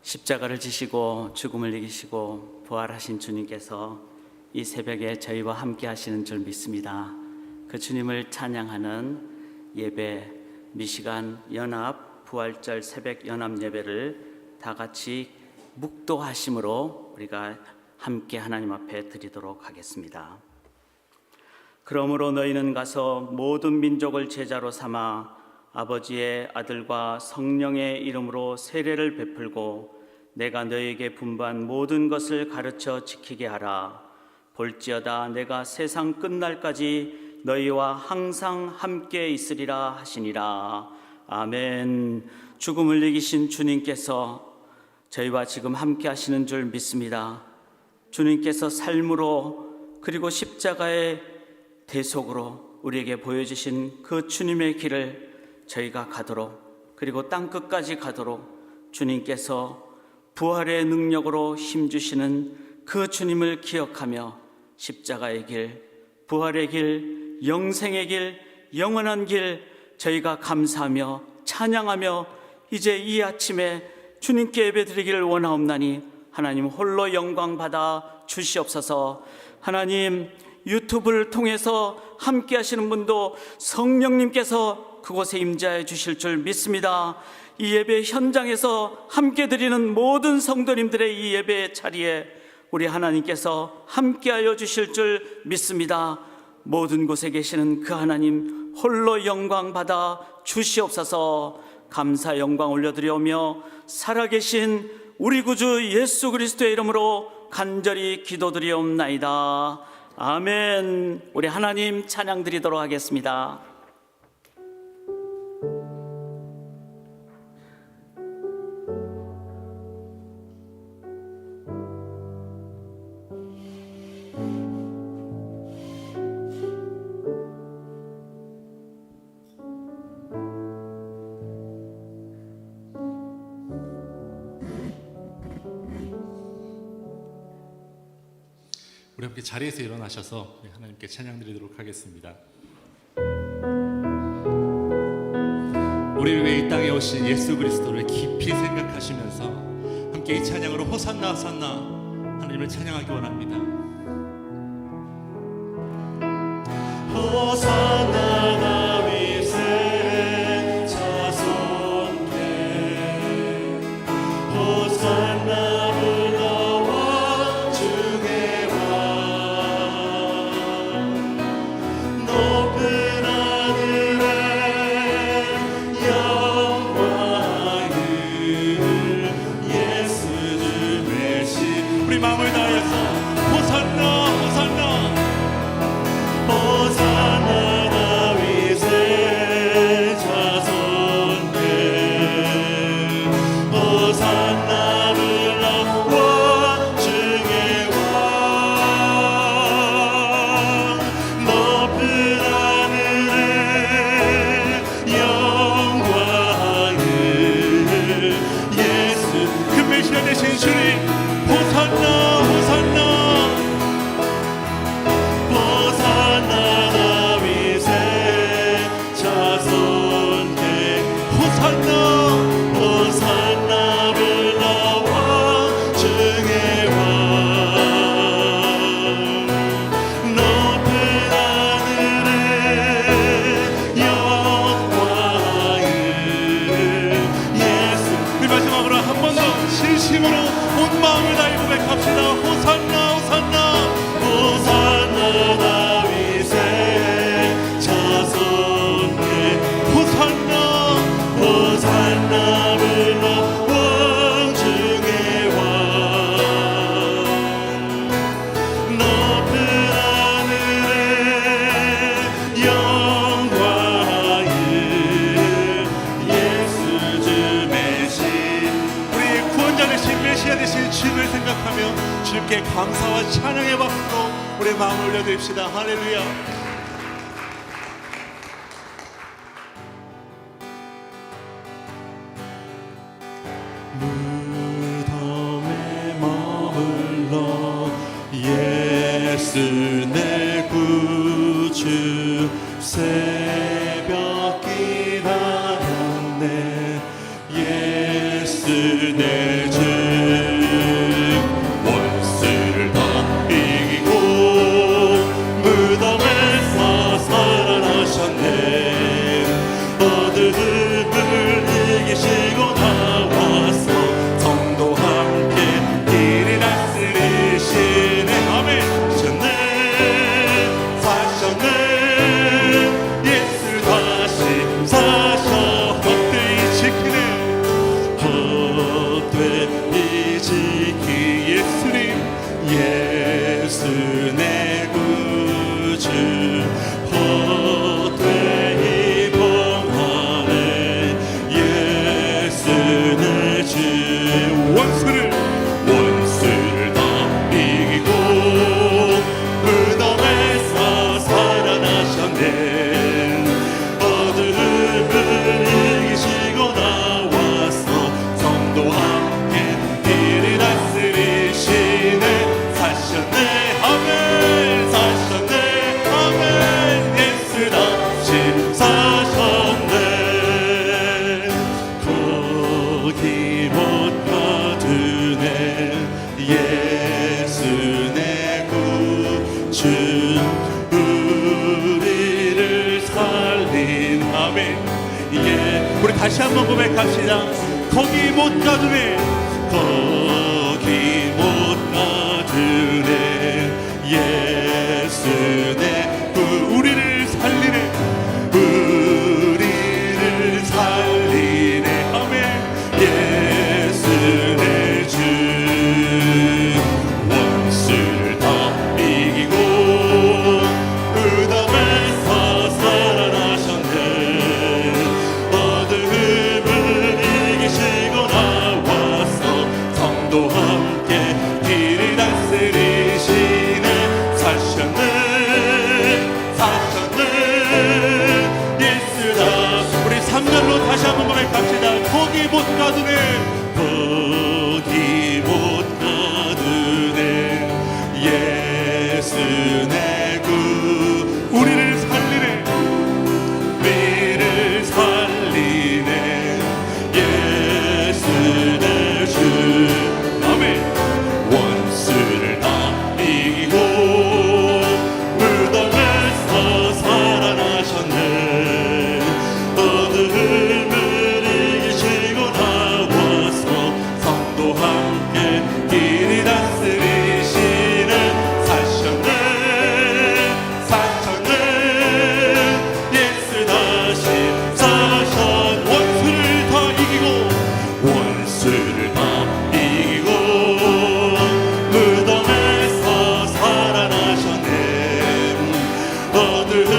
십자가를 지시고 죽음을 이기시고 부활하신 주님께서 이 새벽에 저희와 함께 하시는 줄 믿습니다. 그 주님을 찬양하는 예배, 미시간 연합 부활절 새벽 연합 예배를 다 같이 묵도하심으로 우리가 함께 하나님 앞에 드리도록 하겠습니다. 그러므로 너희는 가서 모든 민족을 제자로 삼아 아버지의 아들과 성령의 이름으로 세례를 베풀고 내가 너희에게 분부한 모든 것을 가르쳐 지키게 하라. 볼지어다 내가 세상 끝날까지 너희와 항상 함께 있으리라 하시니라. 아멘. 죽음을 이기신 주님께서 저희와 지금 함께 하시는 줄 믿습니다. 주님께서 삶으로 그리고 십자가의 대속으로 우리에게 보여주신 그 주님의 길을 저희가 가도록, 그리고 땅끝까지 가도록 주님께서 부활의 능력으로 힘주시는 그 주님을 기억하며 십자가의 길, 부활의 길, 영생의 길, 영원한 길 저희가 감사하며 찬양하며 이제 이 아침에 주님께 예배드리기를 원하옵나니 하나님 홀로 영광 받아 주시옵소서. 하나님 유튜브를 통해서 함께 하시는 분도 성령님께서 그곳에 임재해 주실 줄 믿습니다. 이 예배 현장에서 함께 드리는 모든 성도님들의 이 예배 자리에 우리 하나님께서 함께하여 주실 줄 믿습니다. 모든 곳에 계시는 그 하나님 홀로 영광 받아 주시옵소서. 감사 영광 올려드리오며 살아계신 우리 구주 예수 그리스도의 이름으로 간절히 기도드리옵나이다. 아멘. 우리 하나님 찬양 드리도록 하겠습니다. 우리 함께 자리에서 일어나셔서 하나님께 찬양 드리도록 하겠습니다. 우리 위해 이 땅에 오신 예수 그리스도를 깊이 생각하시면서 함께 이 찬양으로 호산나 호산나 하나님을 찬양하기 원합니다. 호산나 다윗의 자손께 호산나 마음을 다해서 호산나 호산나 호산나 다윗의 자손께 호산나 불러 중의 왕 높은 하늘에 영광을 예수 그 메시아 되신 주님 호산나 호산나 호산나 다윗의 자손께 호산나 호산나 불러와 중의 왕 높은 하늘에 영광을 예수. 우리 마지막으로 한 번 더 진심으로 온 마음을 다해 고백합시다. 호산나 호산나 호산나 다윗의 자손께 호산나 호산나 불러 왕 중의 왕 높은 하늘에 영광을 예수 주 메시 우리의 구원자 되신 메시아 되신 주님을 생각하며 주님께 감사와 찬양의 박수로 우리의 마음을 올려드립시다. 할렐루야. 무덤에 머물러 예수 내 구주 새벽 기다렸네. 예수 내 주 거기 못 가두네 예수 내 구주 우리를 살린 아멘. 예, 우리 다시 한번 고백합시다. 거기 못 가두네 거기 못 가두네 예수 내 우리를 살리네 우리를 살리네 아멘. 예수 내 주 원수를 다 이기고 무덤에서 살아나셨네 어둠을 이기시고 나와서 성도 함께 길을 다스리시네 사셨네 예수다. 우리 3절로 다시 한번 고백합시다. 거기 못 가두네 거기 못 가두네 예수 내 구 우리를 살리네 우리를 살리네 예수 내 주 아멘. 원수를 다 이기고 무덤에서 살아나셨네 어둠을 이기시고 나와서 성도 함께 길이 다스리시네 사셨네 예수 다시 사셨 원수를 다 이기고 무덤에서 살아나셨네 어둠을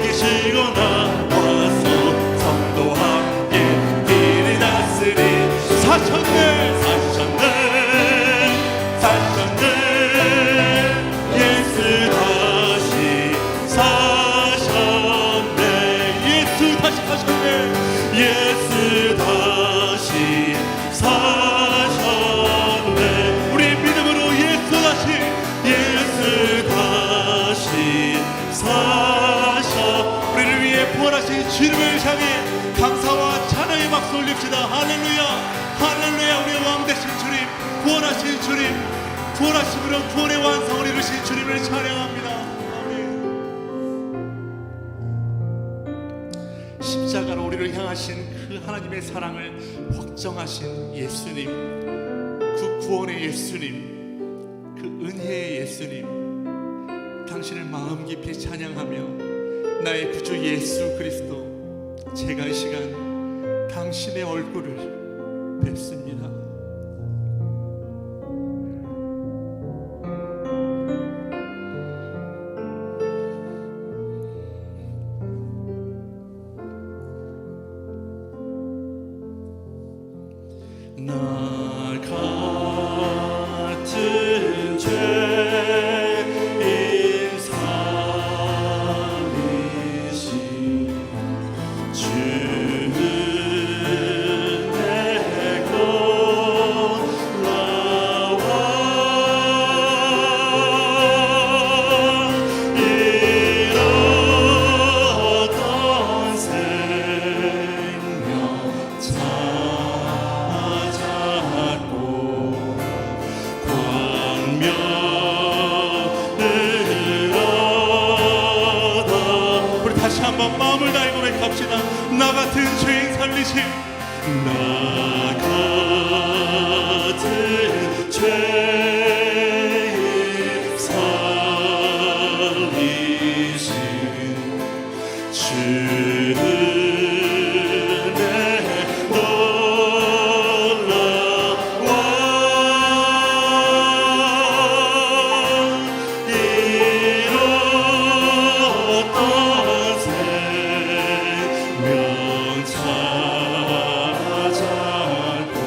이기시고 나와서 성도 함께 길이 다스리 사셨네 예수 다시 사셨네 예수 다시 사셨네 예수 다시 사셨네 우리의 믿음으로 예수 다시 사셔 우리를 위해 부활하신 주님을 향해 감사와 찬양의 박수 올립시다. 할렐루야 할렐루야. 우리의 왕 되신 주님 구원하신 주님 구원하심으로 구원의 완성을 이루신 주님을 찬양합니다. 아멘. 십자가로 우리를 향하신 그 하나님의 사랑을 확정하신 예수님 그 구원의 예수님 그 은혜의 예수님 당신을 마음 깊이 찬양하며 나의 구주 예수 그리스도 제가 이 시간 당신의 얼굴을 뵙습니다. 나 같은 죄인 살리신 주는 내 골라와 잃었던 생명 찾았고 우리 다시 한번 마음을 다해 고백합시다. 나 같은 죄인 살리신 나 같은 죄인 살리신 주는 내 놀라와 잃었던 생명 찾았고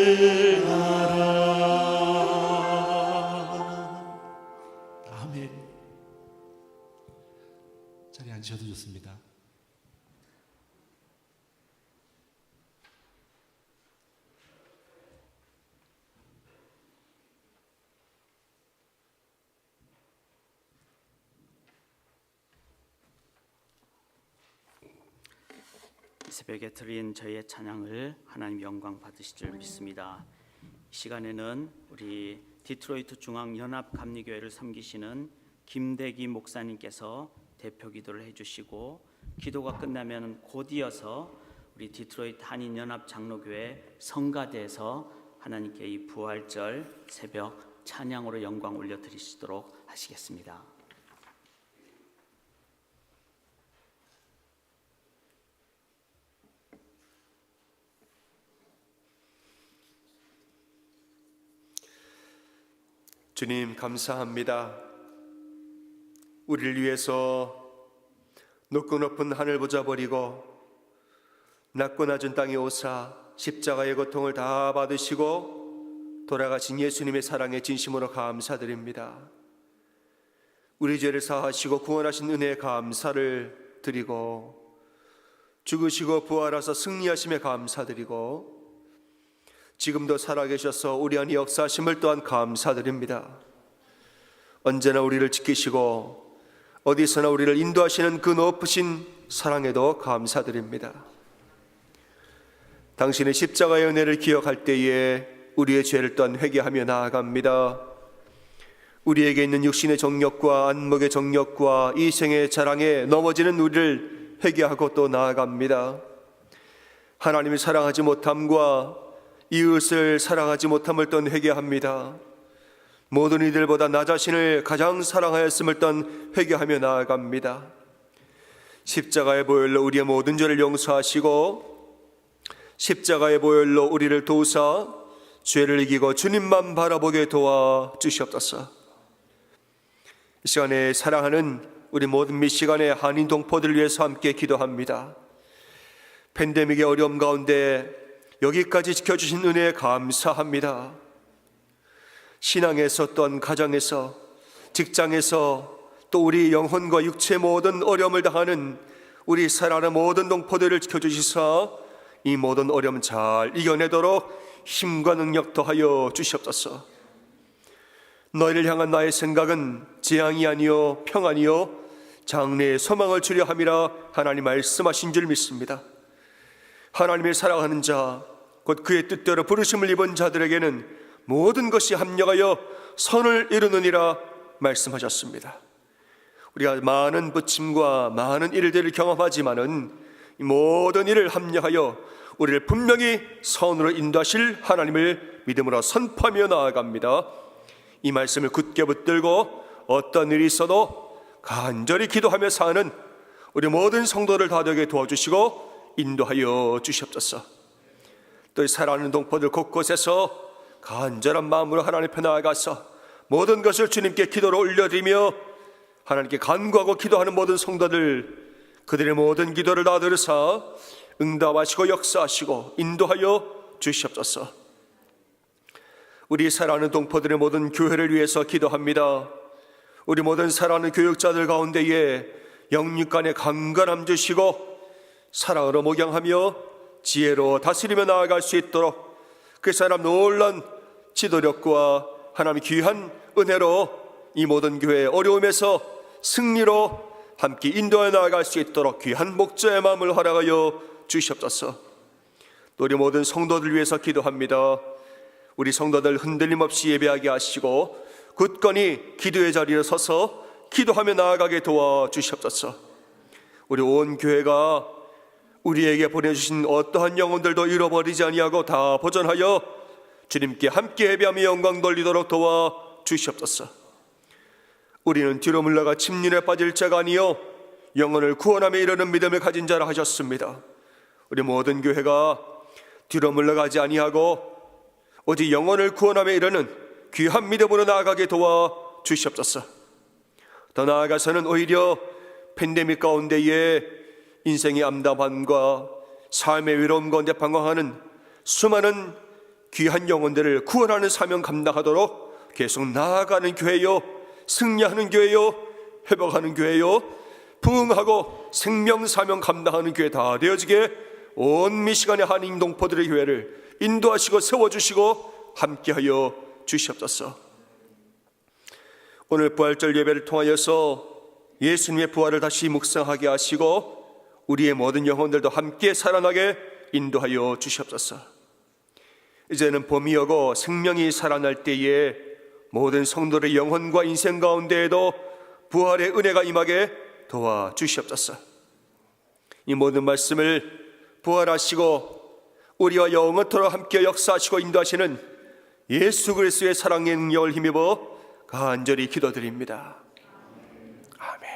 찬양하라. 아멘. 자리에 앉으셔도 좋습니다. 이 새벽에 드린 저희의 찬양을 하나님 영광 받으실 줄 믿습니다. 이 시간에는 우리 디트로이트 중앙연합 감리교회를 섬기시는 김대기 목사님께서 대표 기도를 해주시고, 기도가 끝나면 곧 이어서 우리 디트로이트 한인연합 장로교회 성가대에서 하나님께 이 부활절 새벽 찬양으로 영광 올려드리시도록 하시겠습니다. 주님 감사합니다. 우리를 위해서 높고 높은 하늘 보좌 버리고 낮고 낮은 땅에 오사 십자가의 고통을 다 받으시고 돌아가신 예수님의 사랑에 진심으로 감사드립니다. 우리 죄를 사하시고 구원하신 은혜에 감사를 드리고, 죽으시고 부활하사 승리하심에 감사드리고, 지금도 살아계셔서 우리 안에 역사하심을 또한 감사드립니다. 언제나 우리를 지키시고 어디서나 우리를 인도하시는 그 높으신 사랑에도 감사드립니다. 당신의 십자가의 은혜를 기억할 때에 우리의 죄를 또한 회개하며 나아갑니다. 우리에게 있는 육신의 정욕과 안목의 정욕과 이생의 자랑에 넘어지는 우리를 회개하고 또 나아갑니다. 하나님을 사랑하지 못함과 이웃을 사랑하지 못함을 또한 회개합니다. 모든 이들보다 나 자신을 가장 사랑하였음을 또한 회개하며 나아갑니다. 십자가의 보혈로 우리의 모든 죄를 용서하시고 십자가의 보혈로 우리를 도우사 죄를 이기고 주님만 바라보게 도와주시옵소서. 이 시간에 사랑하는 우리 모든 미시간의 한인 동포들을 위해서 함께 기도합니다. 팬데믹의 어려움 가운데 여기까지 지켜주신 은혜에 감사합니다. 신앙에서 또한 가정에서 직장에서 또 우리 영혼과 육체의 모든 어려움을 당하는 우리 사랑하는 모든 동포들을 지켜주시사 이 모든 어려움 잘 이겨내도록 힘과 능력 더하여 주시옵소서. 너희를 향한 나의 생각은 재앙이 아니요 평안이요 장래의 소망을 주려 함이라 하나님 말씀하신 줄 믿습니다. 하나님을 사랑하는 자, 곧 그의 뜻대로 부르심을 입은 자들에게는 모든 것이 합력하여 선을 이루느니라 말씀하셨습니다. 우리가 많은 부침과 많은 일들을 경험하지만은 이 모든 일을 합력하여 우리를 분명히 선으로 인도하실 하나님을 믿음으로 선포하며 나아갑니다. 이 말씀을 굳게 붙들고 어떤 일이 있어도 간절히 기도하며 사는 우리 모든 성도를 다 되게 도와주시고 인도하여 주시옵소서. 또 사랑하는 동포들 곳곳에서 간절한 마음으로 하나님 앞에 나아가서 모든 것을 주님께 기도로 올려드리며 하나님께 간구하고 기도하는 모든 성도들, 그들의 모든 기도를 다 들으사 응답하시고 역사하시고 인도하여 주시옵소서. 우리 사랑하는 동포들의 모든 교회를 위해서 기도합니다. 우리 모든 사랑하는 교육자들 가운데에 영육간의 강건함 주시고 사랑으로 목양하며 지혜로 다스리며 나아갈 수 있도록 그 사람 놀란 지도력과 하나님의 귀한 은혜로 이 모든 교회의 어려움에서 승리로 함께 인도해 나아갈 수 있도록 귀한 목자의 마음을 허락하여 주시옵소서. 또 우리 모든 성도들 위해서 기도합니다. 우리 성도들 흔들림 없이 예배하게 하시고 굳건히 기도의 자리에 서서 기도하며 나아가게 도와주시옵소서. 우리 온 교회가 우리에게 보내주신 어떠한 영혼들도 잃어버리지 아니하고 다 보존하여 주님께 함께 예배하며 영광 돌리도록 도와주시옵소서. 우리는 뒤로 물러가 침륜에 빠질 자가 아니요 영혼을 구원함에 이르는 믿음을 가진 자라 하셨습니다. 우리 모든 교회가 뒤로 물러가지 아니하고 오직 영혼을 구원함에 이르는 귀한 믿음으로 나아가게 도와주시옵소서. 더 나아가서는 오히려 팬데믹 가운데에 인생의 암담함과 삶의 외로움 가운데 방황하는 수많은 귀한 영혼들을 구원하는 사명 감당하도록 계속 나아가는 교회요, 승리하는 교회요, 회복하는 교회요, 부흥하고 생명 사명 감당하는 교회 다 되어지게 온 미시간의 한인 동포들의 교회를 인도하시고 세워주시고 함께하여 주시옵소서. 오늘 부활절 예배를 통하여서 예수님의 부활을 다시 묵상하게 하시고 우리의 모든 영혼들도 함께 살아나게 인도하여 주시옵소서. 이제는 봄이 오고 생명이 살아날 때에 모든 성도의 영혼과 인생 가운데에도 부활의 은혜가 임하게 도와주시옵소서. 이 모든 말씀을 부활하시고 우리와 영원토록 함께 역사하시고 인도하시는 예수 그리스도의 사랑의 능력을 힘입어 간절히 기도드립니다. 아멘.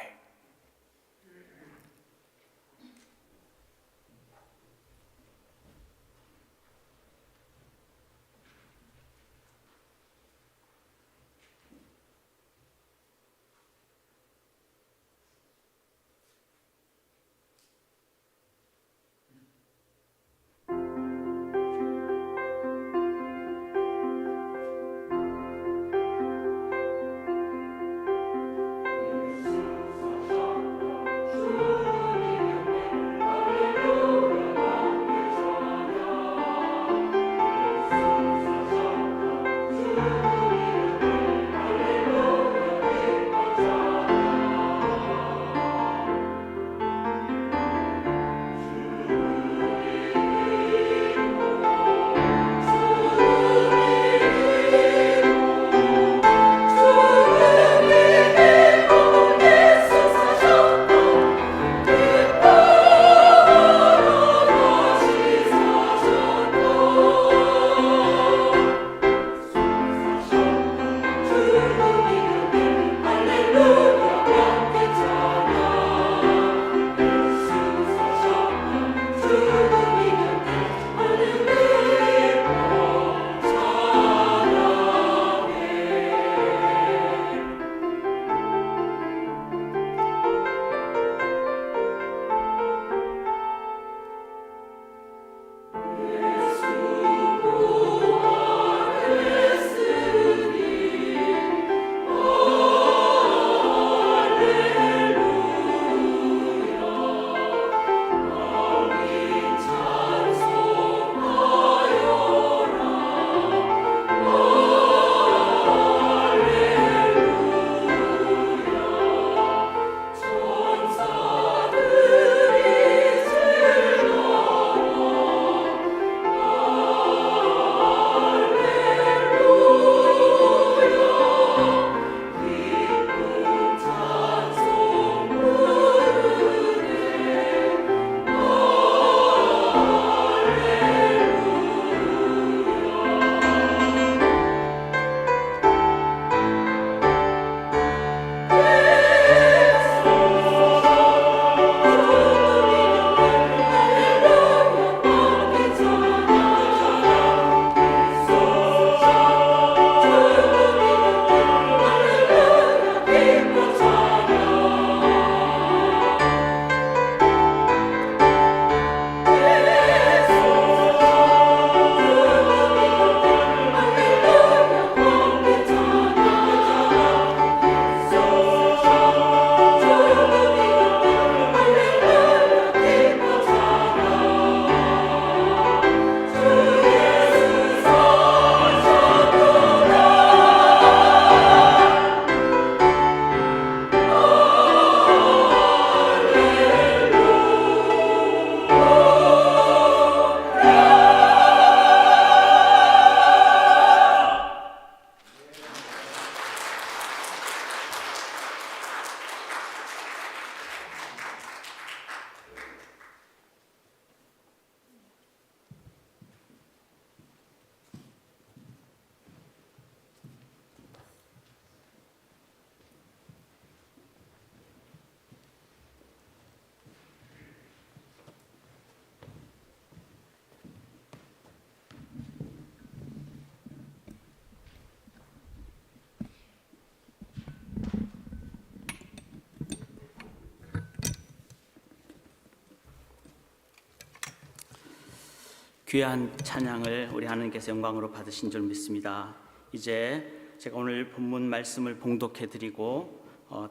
귀한 찬양을 우리 하나님께서 영광으로 받으신 줄 믿습니다. 이제 제가 오늘 본문 말씀을 봉독해 드리고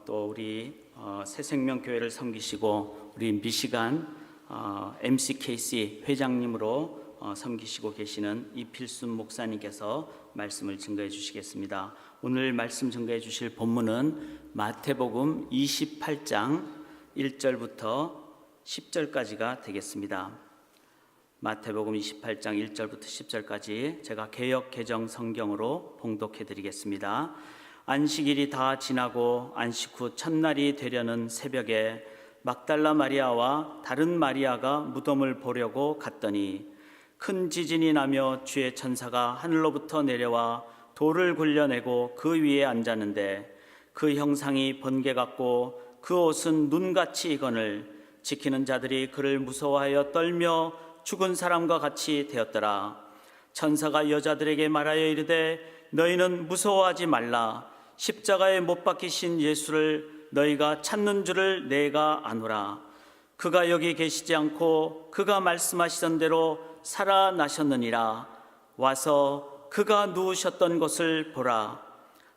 또 우리 새생명교회를 섬기시고 우리 미시간 MCKC 회장님으로 섬기시고 계시는 이필순 목사님께서 말씀을 증거해 주시겠습니다. 오늘 말씀 증거해 주실 본문은 마태복음 28장 1절부터 10절까지가 되겠습니다. 마태복음 28장 1절부터 10절까지 제가 개역 개정 성경으로 봉독해 드리겠습니다. 안식일이 다 지나고 안식 후 첫날이 되려는 새벽에 막달라 마리아와 다른 마리아가 무덤을 보려고 갔더니 큰 지진이 나며 주의 천사가 하늘로부터 내려와 돌을 굴려내고 그 위에 앉았는데 그 형상이 번개 같고 그 옷은 눈같이 익거늘 지키는 자들이 그를 무서워하여 떨며 죽은 사람과 같이 되었더라. 천사가 여자들에게 말하여 이르되 너희는 무서워하지 말라. 십자가에 못 박히신 예수를 너희가 찾는 줄을 내가 아노라. 그가 여기 계시지 않고 그가 말씀하시던 대로 살아나셨느니라. 와서 그가 누우셨던 곳을 보라.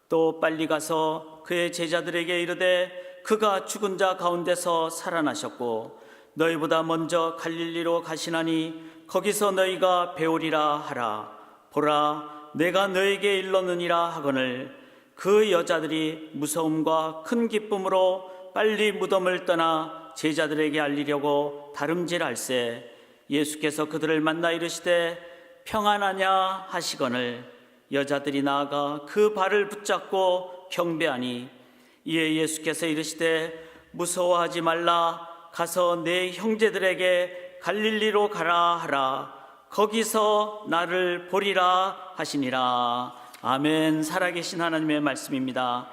또 빨리 가서 그의 제자들에게 이르되 그가 죽은 자 가운데서 살아나셨고 너희보다 먼저 갈릴리로 가시나니 거기서 너희가 배우리라 하라. 보라, 내가 너희에게 일렀느니라 하거늘 그 여자들이 무서움과 큰 기쁨으로 빨리 무덤을 떠나 제자들에게 알리려고 다름질할세 예수께서 그들을 만나 이르시되 평안하냐 하시거늘 여자들이 나아가 그 발을 붙잡고 경배하니 이에 예수께서 이르시되 무서워하지 말라. 가서 내 형제들에게 갈릴리로 가라 하라. 거기서 나를 보리라 하시니라. 아멘. 살아계신 하나님의 말씀입니다.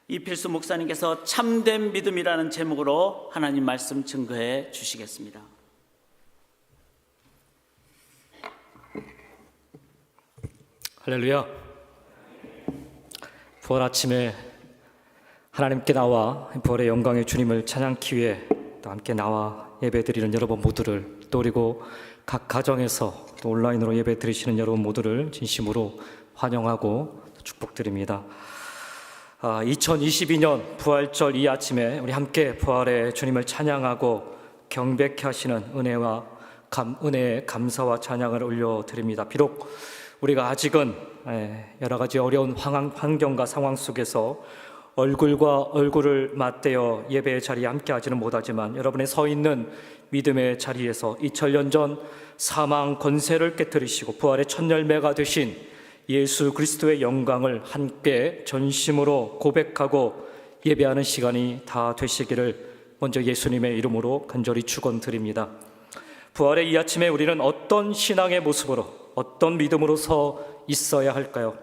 이필수 목사님께서 참된 믿음이라는 제목으로 하나님 말씀 증거해 주시겠습니다. 할렐루야. 부활 아침에 하나님께 나와 부활의 영광의 주님을 찬양하기 위해 또 함께 나와 예배드리는 여러분 모두를 또 그리고 각 가정에서 또 온라인으로 예배드리시는 여러분 모두를 진심으로 환영하고 축복드립니다. 2022년 부활절 이 아침에 우리 함께 부활의 주님을 찬양하고 경배케 하시는 은혜에 감사와 찬양을 올려드립니다. 비록 우리가 아직은 여러 가지 어려운 환경과 상황 속에서 얼굴과 얼굴을 맞대어 예배의 자리에 함께 하지는 못하지만 여러분의 서 있는 믿음의 자리에서 2000년 전 사망 권세를 깨뜨리시고 부활의 첫 열매가 되신 예수 그리스도의 영광을 함께 전심으로 고백하고 예배하는 시간이 다 되시기를 먼저 예수님의 이름으로 간절히 축원드립니다. 부활의 이 아침에 우리는 어떤 신앙의 모습으로 어떤 믿음으로 서 있어야 할까요?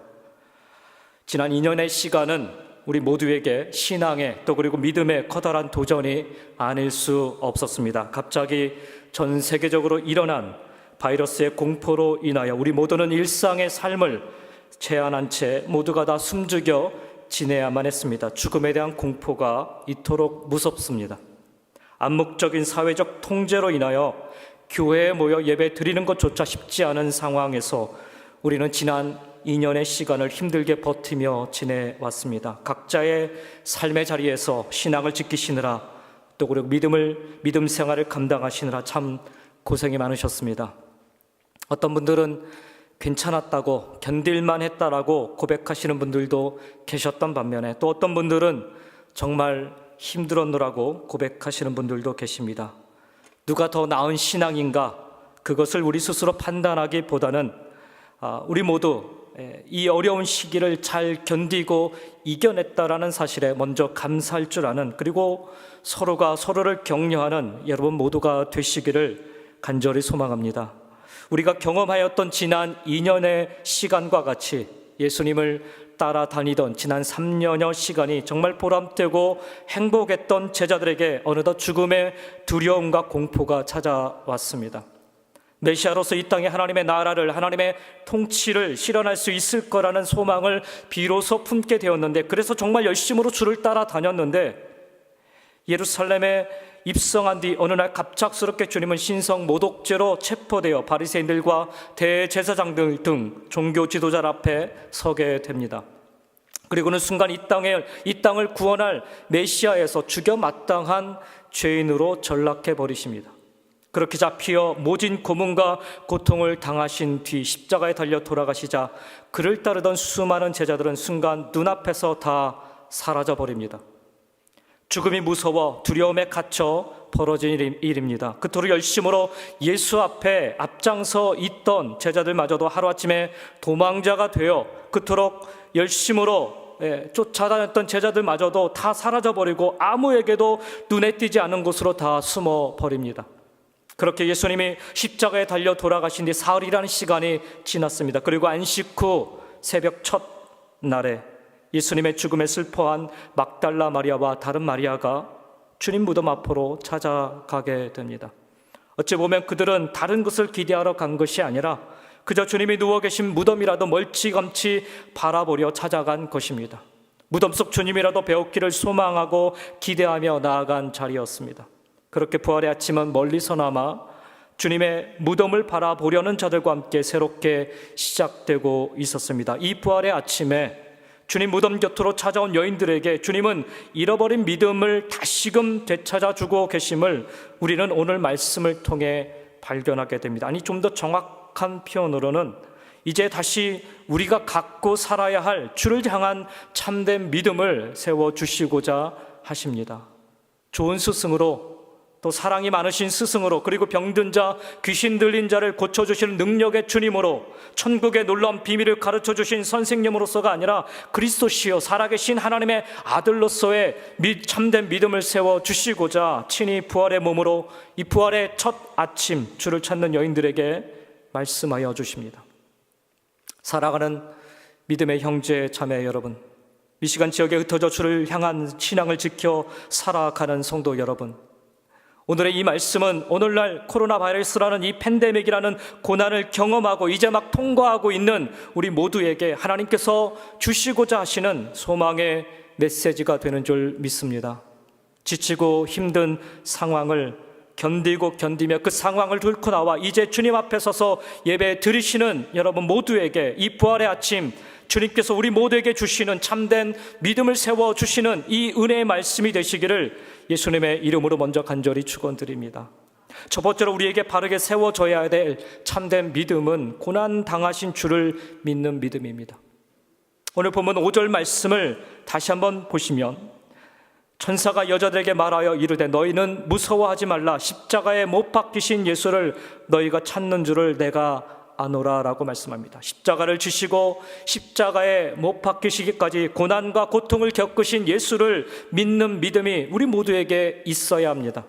지난 2년의 시간은 우리 모두에게 신앙의 또 그리고 믿음의 커다란 도전이 아닐 수 없었습니다. 갑자기 전 세계적으로 일어난 바이러스의 공포로 인하여 우리 모두는 일상의 삶을 제한한 채 모두가 다 숨죽여 지내야만 했습니다. 죽음에 대한 공포가 이토록 무섭습니다. 암묵적인 사회적 통제로 인하여 교회에 모여 예배 드리는 것조차 쉽지 않은 상황에서 우리는 지난 2년의 시간을 힘들게 버티며 지내왔습니다. 각자의 삶의 자리에서 신앙을 지키시느라 또 그리고 믿음 생활을 감당하시느라 참 고생이 많으셨습니다. 어떤 분들은 괜찮았다고 견딜만 했다라고 고백하시는 분들도 계셨던 반면에 또 어떤 분들은 정말 힘들었노라고 고백하시는 분들도 계십니다. 누가 더 나은 신앙인가 그것을 우리 스스로 판단하기보다는 우리 모두 이 어려운 시기를 잘 견디고 이겨냈다라는 사실에 먼저 감사할 줄 아는 그리고 서로가 서로를 격려하는 여러분 모두가 되시기를 간절히 소망합니다. 우리가 경험하였던 지난 2년의 시간과 같이 예수님을 따라다니던 지난 3년여 시간이 정말 보람되고 행복했던 제자들에게 어느덧 죽음의 두려움과 공포가 찾아왔습니다. 메시아로서 이 땅에 하나님의 나라를 하나님의 통치를 실현할 수 있을 거라는 소망을 비로소 품게 되었는데 그래서 정말 열심으로 주를 따라다녔는데 예루살렘의 입성한 뒤 어느 날 갑작스럽게 주님은 신성 모독죄로 체포되어 바리새인들과 대제사장들 등 종교 지도자 앞에 서게 됩니다. 그리고는 순간 이 땅을 구원할 메시아에서 죽여 마땅한 죄인으로 전락해 버리십니다. 그렇게 잡히어 모진 고문과 고통을 당하신 뒤 십자가에 달려 돌아가시자 그를 따르던 수많은 제자들은 순간 눈앞에서 다 사라져 버립니다. 죽음이 무서워 두려움에 갇혀 벌어진 일입니다. 그토록 열심으로 예수 앞에 앞장서 있던 제자들마저도 하루아침에 도망자가 되어 그토록 열심으로 쫓아다녔던 제자들마저도 다 사라져버리고 아무에게도 눈에 띄지 않는 곳으로 다 숨어버립니다. 그렇게 예수님이 십자가에 달려 돌아가신 뒤 사흘이라는 시간이 지났습니다. 그리고 안식 후 새벽 첫 날에 예수님의 죽음에 슬퍼한 막달라 마리아와 다른 마리아가 주님 무덤 앞으로 찾아가게 됩니다. 어찌 보면 그들은 다른 것을 기대하러 간 것이 아니라 그저 주님이 누워 계신 무덤이라도 멀찌감치 바라보려 찾아간 것입니다. 무덤 속 주님이라도 배웠기를 소망하고 기대하며 나아간 자리였습니다. 그렇게 부활의 아침은 멀리서나마 주님의 무덤을 바라보려는 자들과 함께 새롭게 시작되고 있었습니다. 이 부활의 아침에 주님 무덤 곁으로 찾아온 여인들에게 주님은 잃어버린 믿음을 다시금 되찾아주고 계심을 우리는 오늘 말씀을 통해 발견하게 됩니다. 아니, 좀 더 정확한 표현으로는 이제 다시 우리가 갖고 살아야 할 주를 향한 참된 믿음을 세워주시고자 하십니다. 좋은 스승으로, 또 사랑이 많으신 스승으로, 그리고 병든 자, 귀신 들린 자를 고쳐주시는 능력의 주님으로, 천국의 놀라운 비밀을 가르쳐주신 선생님으로서가 아니라 그리스도시요 살아계신 하나님의 아들로서의 참된 믿음을 세워주시고자 친히 부활의 몸으로 이 부활의 첫 아침 주를 찾는 여인들에게 말씀하여 주십니다. 사랑하는 믿음의 형제 자매 여러분, 미시간 지역에 흩어져 주를 향한 신앙을 지켜 살아가는 성도 여러분, 오늘의 이 말씀은 오늘날 코로나 바이러스라는 이 팬데믹이라는 고난을 경험하고 이제 막 통과하고 있는 우리 모두에게 하나님께서 주시고자 하시는 소망의 메시지가 되는 줄 믿습니다. 지치고 힘든 상황을 견디며 그 상황을 뚫고 나와 이제 주님 앞에 서서 예배 드리시는 여러분 모두에게 이 부활의 아침 주님께서 우리 모두에게 주시는 참된 믿음을 세워주시는 이 은혜의 말씀이 되시기를 예수님의 이름으로 먼저 간절히 축원드립니다. 첫 번째로 우리에게 바르게 세워져야 될 참된 믿음은 고난당하신 주를 믿는 믿음입니다. 오늘 본문 5절 말씀을 다시 한번 보시면 천사가 여자들에게 말하여 이르되 너희는 무서워하지 말라. 십자가에 못 박히신 예수를 너희가 찾는 줄을 내가 아노라 라고 말씀합니다. 십자가를 지시고 십자가에 못 박히시기까지 고난과 고통을 겪으신 예수를 믿는 믿음이 우리 모두에게 있어야 합니다.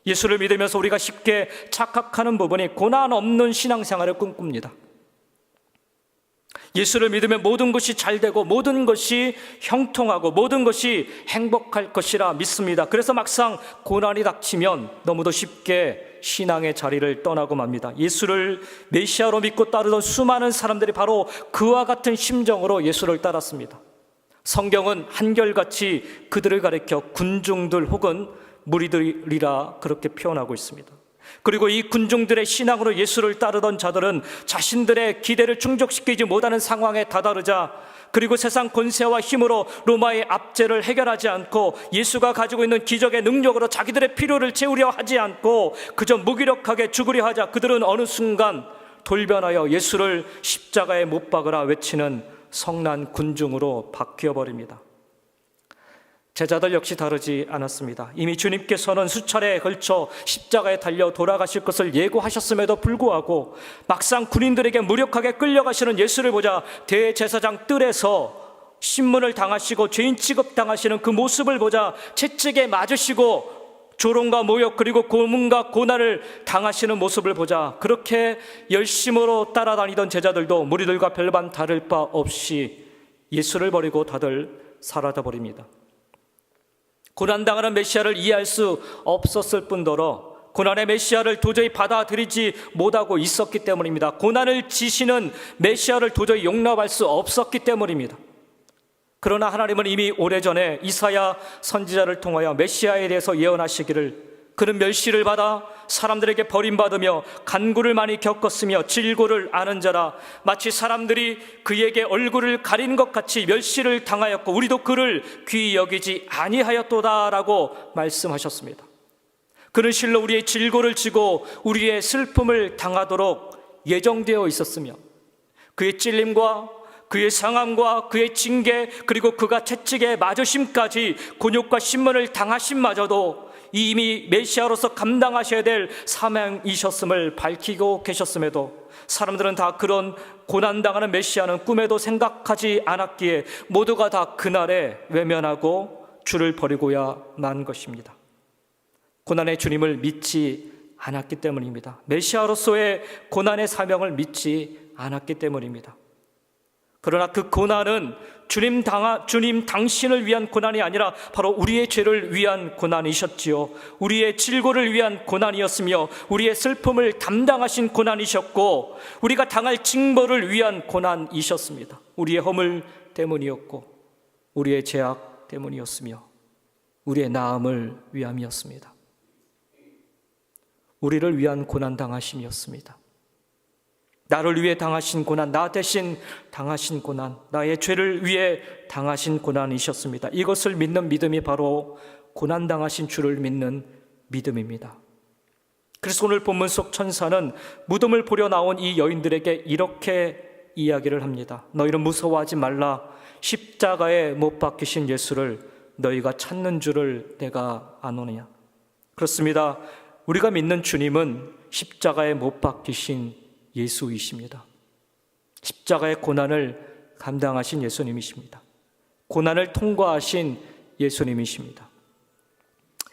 예수를 믿으면서 우리가 쉽게 착각하는 부분이 고난 없는 신앙생활을 꿈꿉니다. 예수를 믿으면 모든 것이 잘 되고 모든 것이 형통하고 모든 것이 행복할 것이라 믿습니다. 그래서 막상 고난이 닥치면 너무도 쉽게 신앙의 자리를 떠나고 맙니다. 예수를 메시아로 믿고 따르던 수많은 사람들이 바로 그와 같은 심정으로 예수를 따랐습니다. 성경은 한결같이 그들을 가리켜 군중들 혹은 무리들이라 그렇게 표현하고 있습니다. 그리고 이 군중들의 신앙으로 예수를 따르던 자들은 자신들의 기대를 충족시키지 못하는 상황에 다다르자, 그리고 세상 권세와 힘으로 로마의 압제를 해결하지 않고 예수가 가지고 있는 기적의 능력으로 자기들의 필요를 채우려 하지 않고 그저 무기력하게 죽으려 하자 그들은 어느 순간 돌변하여 예수를 십자가에 못 박으라 외치는 성난 군중으로 바뀌어버립니다. 제자들 역시 다르지 않았습니다. 이미 주님께서는 수차례에 걸쳐 십자가에 달려 돌아가실 것을 예고하셨음에도 불구하고 막상 군인들에게 무력하게 끌려가시는 예수를 보자 대제사장 뜰에서 신문을 당하시고 죄인 취급당하시는 그 모습을 보자 채찍에 맞으시고 조롱과 모욕 그리고 고문과 고난을 당하시는 모습을 보자 그렇게 열심으로 따라다니던 제자들도 무리들과 별반 다를 바 없이 예수를 버리고 다들 사라져버립니다. 고난당하는 메시아를 이해할 수 없었을 뿐더러 고난의 메시아를 도저히 받아들이지 못하고 있었기 때문입니다. 고난을 지시는 메시아를 도저히 용납할 수 없었기 때문입니다. 그러나 하나님은 이미 오래전에 이사야 선지자를 통하여 메시아에 대해서 예언하시기를 그는 멸시를 받아 사람들에게 버림받으며 간구를 많이 겪었으며 질고를 아는 자라. 마치 사람들이 그에게 얼굴을 가린 것 같이 멸시를 당하였고 우리도 그를 귀히 여기지 아니하였도다라고 말씀하셨습니다. 그는 실로 우리의 질고를 지고 우리의 슬픔을 당하도록 예정되어 있었으며 그의 찔림과 그의 상함과 그의 징계 그리고 그가 채찍에 맞으심까지 곤욕과 신문을 당하심마저도 이미 메시아로서 감당하셔야 될 사명이셨음을 밝히고 계셨음에도 사람들은 다 그런 고난당하는 메시아는 꿈에도 생각하지 않았기에 모두가 다 그날에 외면하고 주를 버리고야 만 것입니다. 고난의 주님을 믿지 않았기 때문입니다. 메시아로서의 고난의 사명을 믿지 않았기 때문입니다. 그러나 그 고난은 주님 당신을 위한 고난이 아니라 바로 우리의 죄를 위한 고난이셨지요. 우리의 질고를 위한 고난이었으며 우리의 슬픔을 담당하신 고난이셨고 우리가 당할 징벌을 위한 고난이셨습니다. 우리의 허물 때문이었고 우리의 죄악 때문이었으며 우리의 나음을 위함이었습니다. 우리를 위한 고난 당하심이었습니다. 나를 위해 당하신 고난, 나 대신 당하신 고난, 나의 죄를 위해 당하신 고난이셨습니다. 이것을 믿는 믿음이 바로 고난 당하신 주를 믿는 믿음입니다. 그래서 오늘 본문 속 천사는 무덤을 보려 나온 이 여인들에게 이렇게 이야기를 합니다. 너희는 무서워하지 말라. 십자가에 못 박히신 예수를 너희가 찾는 줄을 내가 아노냐. 그렇습니다. 우리가 믿는 주님은 십자가에 못 박히신 예수이십니다. 십자가의 고난을 감당하신 예수님이십니다. 고난을 통과하신 예수님이십니다.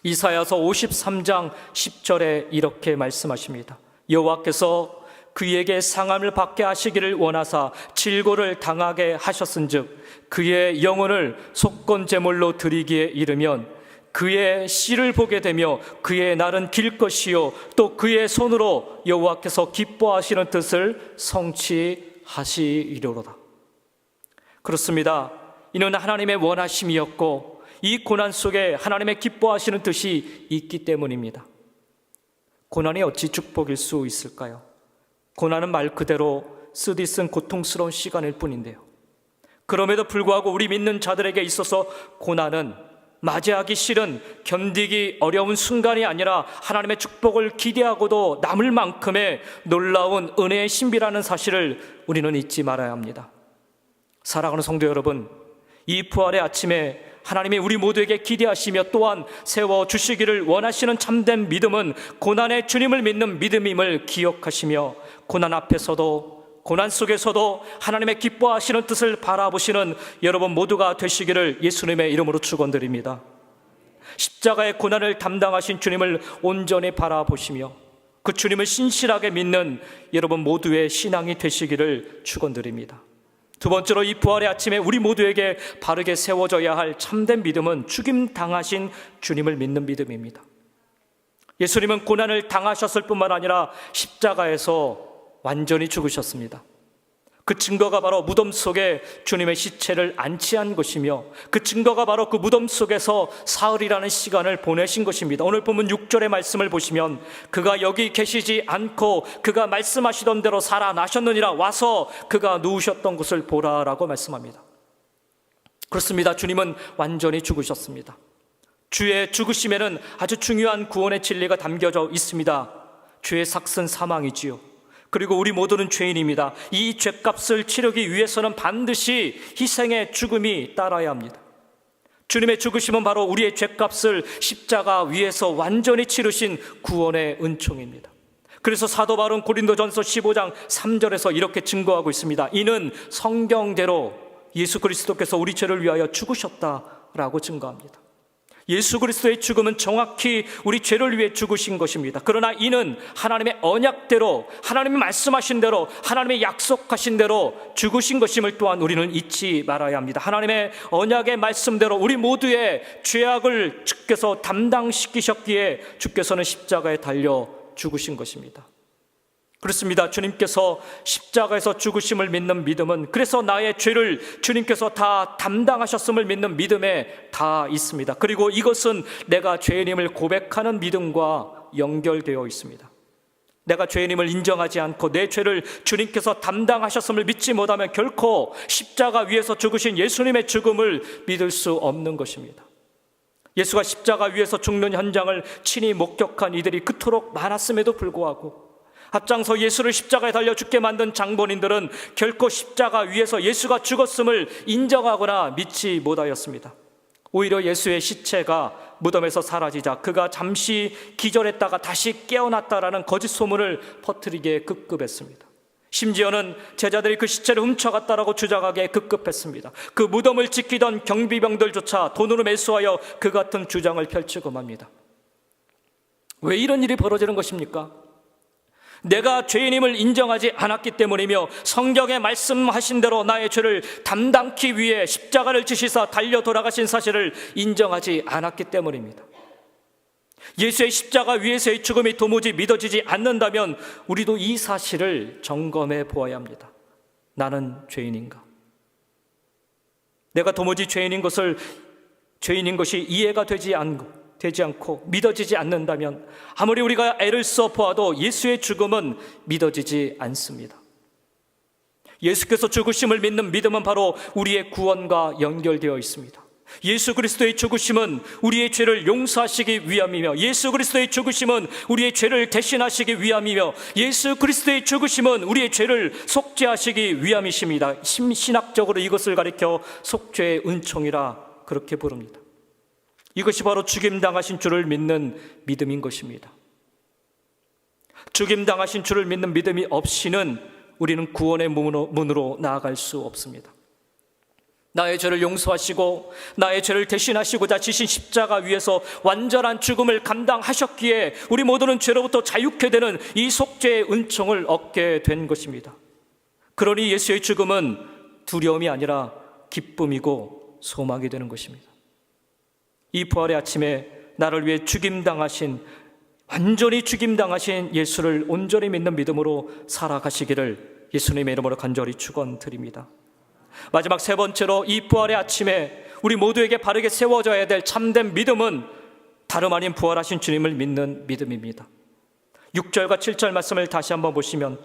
이사야서 53장 10절에 이렇게 말씀하십니다. 여호와께서 그에게 상함을 받게 하시기를 원하사 질고를 당하게 하셨은즉 그의 영혼을 속건제물로 드리기에 이르면 그의 씨를 보게 되며 그의 날은 길 것이요 또 그의 손으로 여호와께서 기뻐하시는 뜻을 성취하시리로다. 그렇습니다. 이는 하나님의 원하심이었고 이 고난 속에 하나님의 기뻐하시는 뜻이 있기 때문입니다. 고난이 어찌 축복일 수 있을까요? 고난은 말 그대로 쓰디쓴 고통스러운 시간일 뿐인데요. 그럼에도 불구하고 우리 믿는 자들에게 있어서 고난은 맞이하기 싫은 견디기 어려운 순간이 아니라 하나님의 축복을 기대하고도 남을 만큼의 놀라운 은혜의 신비라는 사실을 우리는 잊지 말아야 합니다. 사랑하는 성도 여러분, 이 부활의 아침에 하나님이 우리 모두에게 기대하시며 또한 세워주시기를 원하시는 참된 믿음은 고난의 주님을 믿는 믿음임을 기억하시며 고난 앞에서도 고난 속에서도 하나님의 기뻐하시는 뜻을 바라보시는 여러분 모두가 되시기를 예수님의 이름으로 축원드립니다. 십자가의 고난을 담당하신 주님을 온전히 바라보시며 그 주님을 신실하게 믿는 여러분 모두의 신앙이 되시기를 축원드립니다. 두 번째로 이 부활의 아침에 우리 모두에게 바르게 세워져야 할 참된 믿음은 죽임 당하신 주님을 믿는 믿음입니다. 예수님은 고난을 당하셨을 뿐만 아니라 십자가에서 완전히 죽으셨습니다. 그 증거가 바로 무덤 속에 주님의 시체를 안치한 것이며 그 증거가 바로 그 무덤 속에서 사흘이라는 시간을 보내신 것입니다. 오늘 본문 6절의 말씀을 보시면 그가 여기 계시지 않고 그가 말씀하시던 대로 살아나셨느니라 와서 그가 누우셨던 곳을 보라라고 말씀합니다. 그렇습니다. 주님은 완전히 죽으셨습니다. 주의 죽으심에는 아주 중요한 구원의 진리가 담겨져 있습니다. 죄의 삭은 사망이지요. 그리고 우리 모두는 죄인입니다. 이 죄값을 치르기 위해서는 반드시 희생의 죽음이 따라야 합니다. 주님의 죽으심은 바로 우리의 죄값을 십자가 위에서 완전히 치르신 구원의 은총입니다. 그래서 사도 바울은 고린도전서 15장 3절에서 이렇게 증거하고 있습니다. 이는 성경대로 예수 그리스도께서 우리 죄를 위하여 죽으셨다라고 증거합니다. 예수 그리스도의 죽음은 정확히 우리 죄를 위해 죽으신 것입니다. 그러나 이는 하나님의 언약대로, 하나님이 말씀하신 대로, 하나님의 약속하신 대로 죽으신 것임을 또한 우리는 잊지 말아야 합니다. 하나님의 언약의 말씀대로 우리 모두의 죄악을 주께서 담당시키셨기에 주께서는 십자가에 달려 죽으신 것입니다. 그렇습니다. 주님께서 십자가에서 죽으심을 믿는 믿음은, 그래서 나의 죄를 주님께서 다 담당하셨음을 믿는 믿음에 다 있습니다. 그리고 이것은 내가 죄인임을 고백하는 믿음과 연결되어 있습니다. 내가 죄인임을 인정하지 않고 내 죄를 주님께서 담당하셨음을 믿지 못하면 결코 십자가 위에서 죽으신 예수님의 죽음을 믿을 수 없는 것입니다. 예수가 십자가 위에서 죽는 현장을 친히 목격한 이들이 그토록 많았음에도 불구하고 앞장서 예수를 십자가에 달려 죽게 만든 장본인들은 결코 십자가 위에서 예수가 죽었음을 인정하거나 믿지 못하였습니다. 오히려 예수의 시체가 무덤에서 사라지자 그가 잠시 기절했다가 다시 깨어났다라는 거짓 소문을 퍼뜨리게 급급했습니다. 심지어는 제자들이 그 시체를 훔쳐갔다라고 주장하기에 급급했습니다. 그 무덤을 지키던 경비병들조차 돈으로 매수하여 그 같은 주장을 펼치고 맙니다. 왜 이런 일이 벌어지는 것입니까? 내가 죄인임을 인정하지 않았기 때문이며 성경에 말씀하신 대로 나의 죄를 담당기 위해 십자가를 지시사 달려 돌아가신 사실을 인정하지 않았기 때문입니다. 예수의 십자가 위에서의 죽음이 도무지 믿어지지 않는다면 우리도 이 사실을 점검해 보아야 합니다. 나는 죄인인가? 내가 도무지 죄인인 것이 이해가 되지 않고 믿어지지 않는다면 아무리 우리가 애를 써 보아도 예수의 죽음은 믿어지지 않습니다. 예수께서 죽으심을 믿는 믿음은 바로 우리의 구원과 연결되어 있습니다. 예수 그리스도의 죽으심은 우리의 죄를 용서하시기 위함이며, 예수 그리스도의 죽으심은 우리의 죄를 대신하시기 위함이며, 예수 그리스도의 죽으심은 우리의 죄를 속죄하시기 위함이십니다. 신학적으로 이것을 가리켜 속죄의 은총이라 그렇게 부릅니다. 이것이 바로 죽임당하신 주를 믿는 믿음인 것입니다. 죽임당하신 주를 믿는 믿음이 없이는 우리는 구원의 문으로 나아갈 수 없습니다. 나의 죄를 용서하시고 나의 죄를 대신하시고자 지신 십자가 위에서 완전한 죽음을 감당하셨기에 우리 모두는 죄로부터 자유케 되는 이 속죄의 은총을 얻게 된 것입니다. 그러니 예수의 죽음은 두려움이 아니라 기쁨이고 소망이 되는 것입니다. 이 부활의 아침에 나를 위해 완전히 죽임당하신 예수를 온전히 믿는 믿음으로 살아가시기를 예수님의 이름으로 간절히 축원드립니다. 마지막 세 번째로 이 부활의 아침에 우리 모두에게 바르게 세워져야 될 참된 믿음은 다름 아닌 부활하신 주님을 믿는 믿음입니다. 6절과 7절 말씀을 다시 한번 보시면,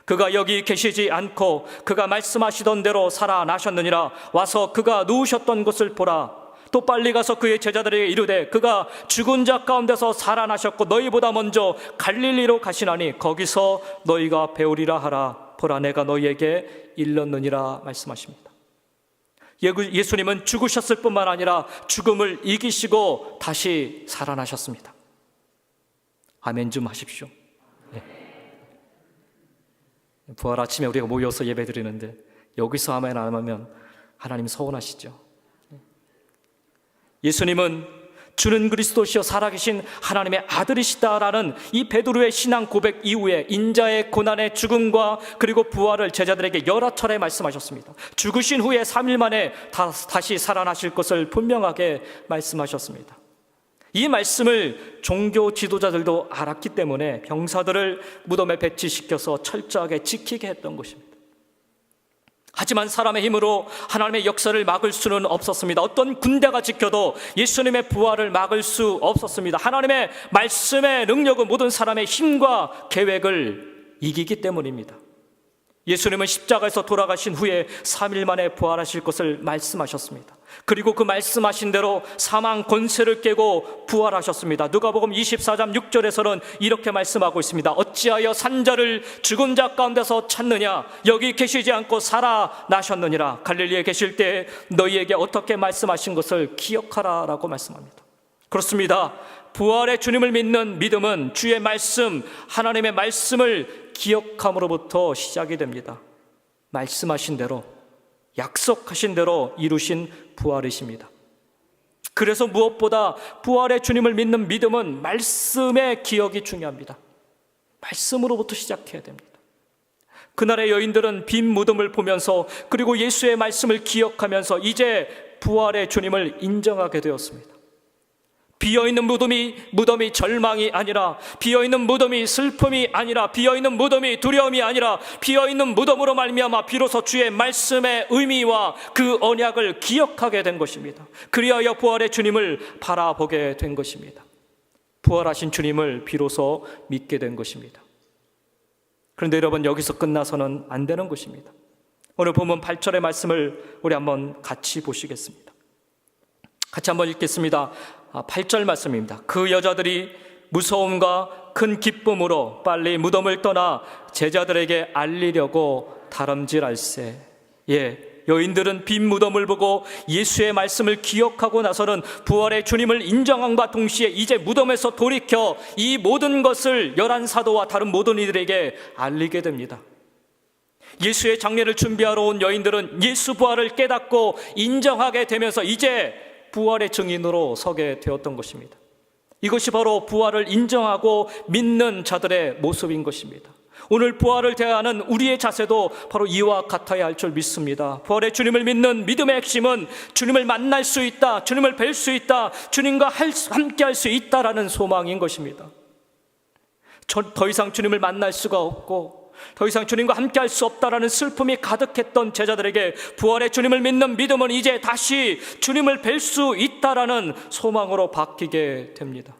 그가 여기 계시지 않고 그가 말씀하시던 대로 살아나셨느니라. 와서 그가 누우셨던 곳을 보라. 또 빨리 가서 그의 제자들에게 이르되 그가 죽은 자 가운데서 살아나셨고 너희보다 먼저 갈릴리로 가시나니 거기서 너희가 배우리라 하라. 보라, 내가 너희에게 일렀느니라 말씀하십니다. 예수님은 죽으셨을 뿐만 아니라 죽음을 이기시고 다시 살아나셨습니다. 아멘 좀 하십시오. 네. 부활 아침에 우리가 모여서 예배드리는데 여기서 아멘 안 하면 하나님 서운하시죠. 예수님은 주는 그리스도시여 살아계신 하나님의 아들이시다라는 이 베드로의 신앙 고백 이후에 인자의 고난의 죽음과 그리고 부활을 제자들에게 여러 차례 말씀하셨습니다. 죽으신 후에 3일 만에 다시 살아나실 것을 분명하게 말씀하셨습니다. 이 말씀을 종교 지도자들도 알았기 때문에 병사들을 무덤에 배치시켜서 철저하게 지키게 했던 것입니다. 하지만 사람의 힘으로 하나님의 역사를 막을 수는 없었습니다. 어떤 군대가 지켜도 예수님의 부활을 막을 수 없었습니다. 하나님의 말씀의 능력은 모든 사람의 힘과 계획을 이기기 때문입니다. 예수님은 십자가에서 돌아가신 후에 3일 만에 부활하실 것을 말씀하셨습니다. 그리고 그 말씀하신 대로 사망 권세를 깨고 부활하셨습니다. 누가복음 24장 6절에서는 이렇게 말씀하고 있습니다. 어찌하여 산자를 죽은 자 가운데서 찾느냐? 여기 계시지 않고 살아나셨느니라. 갈릴리에 계실 때 너희에게 어떻게 말씀하신 것을 기억하라 라고 말씀합니다. 그렇습니다. 부활의 주님을 믿는 믿음은 주의 말씀, 하나님의 말씀을 기억함으로부터 시작이 됩니다. 말씀하신 대로, 약속하신 대로 이루신 부활이십니다. 그래서 무엇보다 부활의 주님을 믿는 믿음은 말씀의 기억이 중요합니다. 말씀으로부터 시작해야 됩니다. 그날의 여인들은 빈 무덤을 보면서 그리고 예수의 말씀을 기억하면서 이제 부활의 주님을 인정하게 되었습니다. 비어있는 무덤이 절망이 아니라, 비어있는 무덤이 슬픔이 아니라, 비어있는 무덤이 두려움이 아니라, 비어있는 무덤으로 말미암아 비로소 주의 말씀의 의미와 그 언약을 기억하게 된 것입니다. 그리하여 부활의 주님을 바라보게 된 것입니다. 부활하신 주님을 비로소 믿게 된 것입니다. 그런데 여러분, 여기서 끝나서는 안 되는 것입니다. 오늘 본문 8절의 말씀을 우리 한번 같이 보시겠습니다. 같이 한번 읽겠습니다. 8절 말씀입니다. 그 여자들이 무서움과 큰 기쁨으로 빨리 무덤을 떠나 제자들에게 알리려고 다름질할세. 여인들은 빈 무덤을 보고 예수의 말씀을 기억하고 나서는 부활의 주님을 인정함과 동시에 이제 무덤에서 돌이켜 이 모든 것을 11사도와 다른 모든 이들에게 알리게 됩니다. 예수의 장례를 준비하러 온 여인들은 예수 부활을 깨닫고 인정하게 되면서 이제 부활의 증인으로 서게 되었던 것입니다. 이것이 바로 부활을 인정하고 믿는 자들의 모습인 것입니다. 오늘 부활을 대하는 우리의 자세도 바로 이와 같아야 할 줄 믿습니다. 부활의 주님을 믿는 믿음의 핵심은 주님을 만날 수 있다, 주님을 뵐 수 있다, 주님과 함께 할 수 있다라는 소망인 것입니다. 더 이상 주님을 만날 수가 없고 더 이상 주님과 함께 할 수 없다라는 슬픔이 가득했던 제자들에게 부활의 주님을 믿는 믿음은 이제 다시 주님을 뵐 수 있다라는 소망으로 바뀌게 됩니다.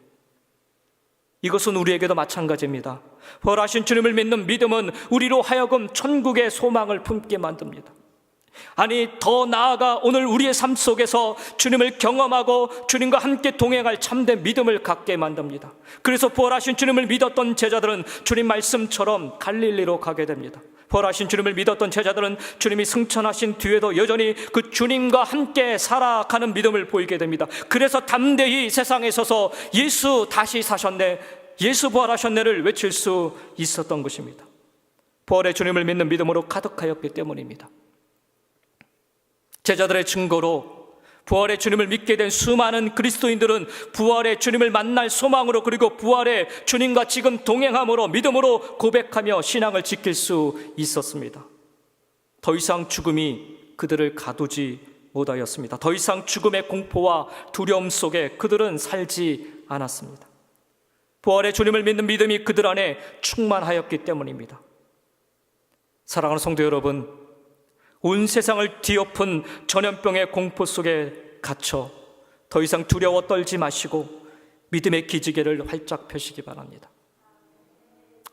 이것은 우리에게도 마찬가지입니다. 부활하신 주님을 믿는 믿음은 우리로 하여금 천국의 소망을 품게 만듭니다. 아니, 더 나아가 오늘 우리의 삶 속에서 주님을 경험하고 주님과 함께 동행할 참된 믿음을 갖게 만듭니다. 그래서 부활하신 주님을 믿었던 제자들은 주님 말씀처럼 갈릴리로 가게 됩니다. 부활하신 주님을 믿었던 제자들은 주님이 승천하신 뒤에도 여전히 그 주님과 함께 살아가는 믿음을 보이게 됩니다. 그래서 담대히 세상에 서서 예수 다시 사셨네, 예수 부활하셨네를 외칠 수 있었던 것입니다. 부활의 주님을 믿는 믿음으로 가득하였기 때문입니다. 제자들의 증거로 부활의 주님을 믿게 된 수많은 그리스도인들은 부활의 주님을 만날 소망으로, 그리고 부활의 주님과 지금 동행함으로 믿음으로 고백하며 신앙을 지킬 수 있었습니다. 더 이상 죽음이 그들을 가두지 못하였습니다. 더 이상 죽음의 공포와 두려움 속에 그들은 살지 않았습니다. 부활의 주님을 믿는 믿음이 그들 안에 충만하였기 때문입니다. 사랑하는 성도 여러분, 온 세상을 뒤엎은 전염병의 공포 속에 갇혀 더 이상 두려워 떨지 마시고 믿음의 기지개를 활짝 펴시기 바랍니다.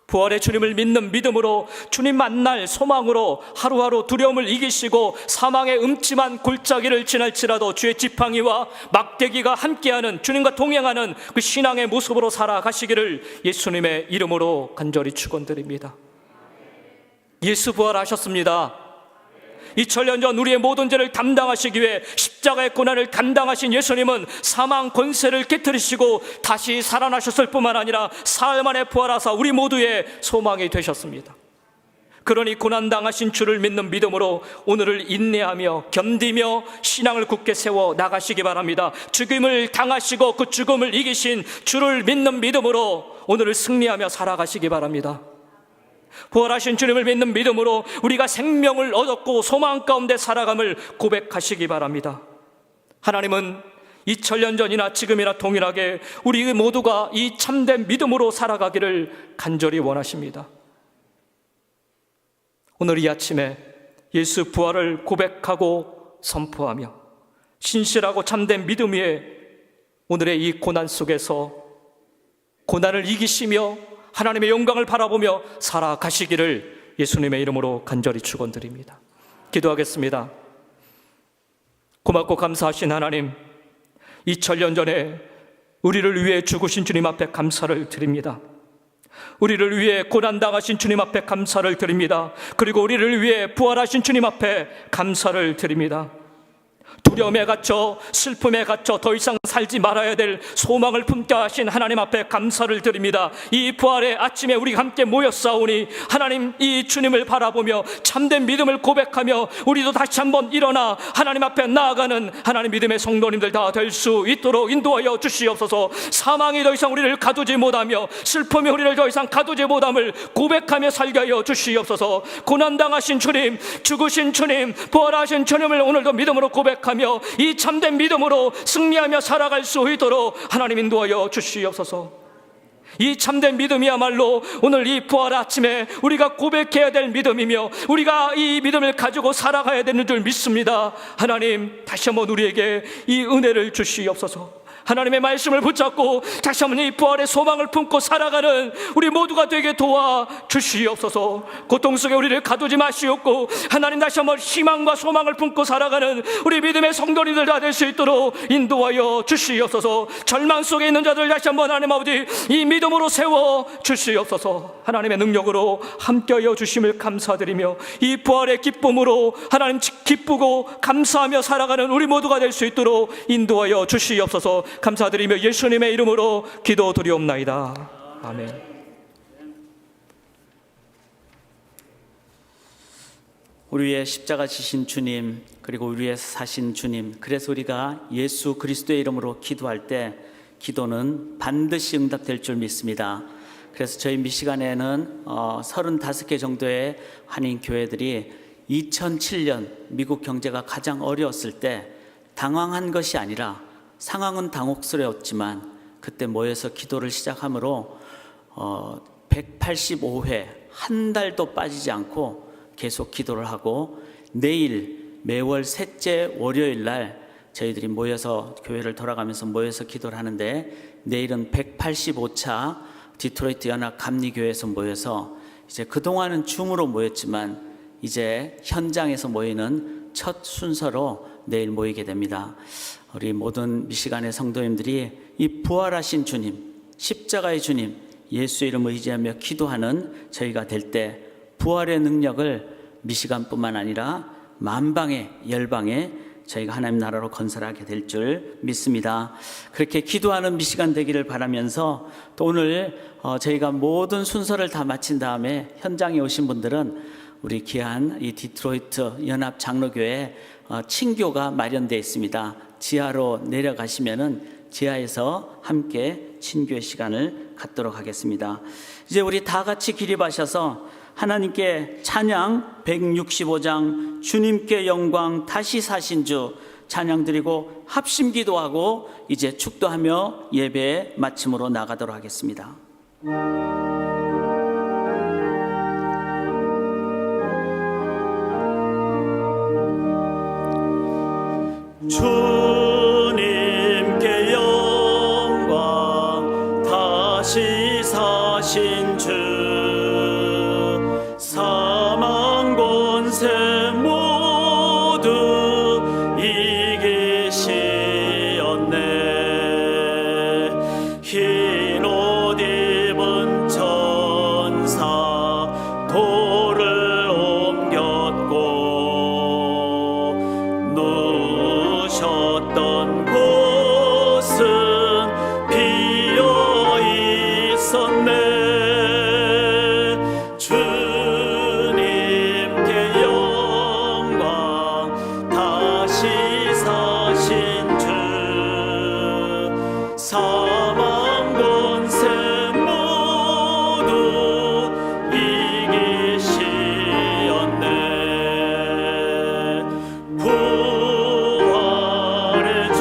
부활의 주님을 믿는 믿음으로 주님 만날 소망으로 하루하루 두려움을 이기시고 사망의 음침한 골짜기를 지날지라도 주의 지팡이와 막대기가 함께하는, 주님과 동행하는 그 신앙의 모습으로 살아가시기를 예수님의 이름으로 간절히 축원드립니다. 예수 부활하셨습니다. 2000년 전 우리의 모든 죄를 담당하시기 위해 십자가의 고난을 감당하신 예수님은 사망 권세를 깨뜨리시고 다시 살아나셨을 뿐만 아니라 사흘 만에 부활하사 우리 모두의 소망이 되셨습니다. 그러니 고난당하신 주를 믿는 믿음으로 오늘을 인내하며 견디며 신앙을 굳게 세워 나가시기 바랍니다. 죽음을 당하시고 그 죽음을 이기신 주를 믿는 믿음으로 오늘을 승리하며 살아가시기 바랍니다. 부활하신 주님을 믿는 믿음으로 우리가 생명을 얻었고 소망 가운데 살아감을 고백하시기 바랍니다. 하나님은 2000년 전이나 지금이나 동일하게 우리 모두가 이 참된 믿음으로 살아가기를 간절히 원하십니다. 오늘 이 아침에 예수 부활을 고백하고 선포하며 신실하고 참된 믿음 위에 오늘의 이 고난 속에서 고난을 이기시며 하나님의 영광을 바라보며 살아가시기를 예수님의 이름으로 간절히 축원드립니다. 기도하겠습니다. 고맙고 감사하신 하나님, 2000년 전에 우리를 위해 죽으신 주님 앞에 감사를 드립니다. 우리를 위해 고난당하신 주님 앞에 감사를 드립니다. 그리고 우리를 위해 부활하신 주님 앞에 감사를 드립니다. 두려움에 갇혀 슬픔에 갇혀 더 이상 살지 말아야 될 소망을 품게 하신 하나님 앞에 감사를 드립니다. 이 부활의 아침에 우리 함께 모였사오니 하나님, 이 주님을 바라보며 참된 믿음을 고백하며 우리도 다시 한번 일어나 하나님 앞에 나아가는 하나님 믿음의 성도님들 다 될 수 있도록 인도하여 주시옵소서. 사망이 더 이상 우리를 가두지 못하며 슬픔이 우리를 더 이상 가두지 못함을 고백하며 살게 하여 주시옵소서. 고난당하신 주님, 죽으신 주님, 부활하신 주님을 오늘도 믿음으로 고백하며 고백하며 이 참된 믿음으로 승리하며 살아갈 수 있도록 하나님 인도하여 주시옵소서. 이 참된 믿음이야말로 오늘 이 부활 아침에 우리가 고백해야 될 믿음이며 우리가 이 믿음을 가지고 살아가야 되는 줄 믿습니다. 하나님, 다시 한번 우리에게 이 은혜를 주시옵소서. 하나님의 말씀을 붙잡고 다시 한번 이 부활의 소망을 품고 살아가는 우리 모두가 되게 도와 주시옵소서. 고통 속에 우리를 가두지 마시옵고 하나님, 다시 한번 희망과 소망을 품고 살아가는 우리 믿음의 성도님들 다 될 수 있도록 인도하여 주시옵소서. 절망 속에 있는 자들 다시 한번 하나님 아버지 이 믿음으로 세워 주시옵소서. 하나님의 능력으로 함께하여 주심을 감사드리며 이 부활의 기쁨으로 하나님 기쁘고 감사하며 살아가는 우리 모두가 될 수 있도록 인도하여 주시옵소서. 감사드리며 예수님의 이름으로 기도드리옵나이다. 아멘. 우리 위에 십자가 지신 주님, 그리고 우리 위에 사신 주님, 그래서 우리가 예수 그리스도의 이름으로 기도할 때 기도는 반드시 응답될 줄 믿습니다. 그래서 저희 미시간에는 35개 정도의 한인 교회들이 2007년 미국 경제가 가장 어려웠을 때 당황한 것이 아니라, 상황은 당혹스러웠지만 그때 모여서 기도를 시작하므로 185회 한 달도 빠지지 않고 계속 기도를 하고, 내일 매월 셋째 월요일 날 저희들이 모여서 교회를 돌아가면서 모여서 기도를 하는데, 내일은 185차 디트로이트 연합 감리교회에서 모여서 이제 그동안은 줌으로 모였지만 이제 현장에서 모이는 첫 순서로 내일 모이게 됩니다. 우리 모든 미시간의 성도님들이 이 부활하신 주님, 십자가의 주님, 예수 이름 의지하며 기도하는 저희가 될 때 부활의 능력을 미시간뿐만 아니라 만방에 열방에 저희가 하나님 나라로 건설하게 될 줄 믿습니다. 그렇게 기도하는 미시간 되기를 바라면서, 또 오늘 저희가 모든 순서를 다 마친 다음에 현장에 오신 분들은 우리 귀한 이 디트로이트 연합 장로교회 친교가 마련되어 있습니다. 지하로 내려가시면은 지하에서 함께 친교의 시간을 갖도록 하겠습니다. 이제 우리 다 같이 기립하셔서 하나님께 찬양 165장 주님께 영광 다시 사신 주 찬양 드리고 합심 기도하고 이제 축도하며 예배 마침으로 나가도록 하겠습니다. 주님께 영광 다시 사신 주 사망 권세 모두 이기시었네. 흰 옷 입은 천사 돌을 옮겼고 누우셨던 곳은 비어 있었네. 사망 권세 모두 이기시었네. 부활의 주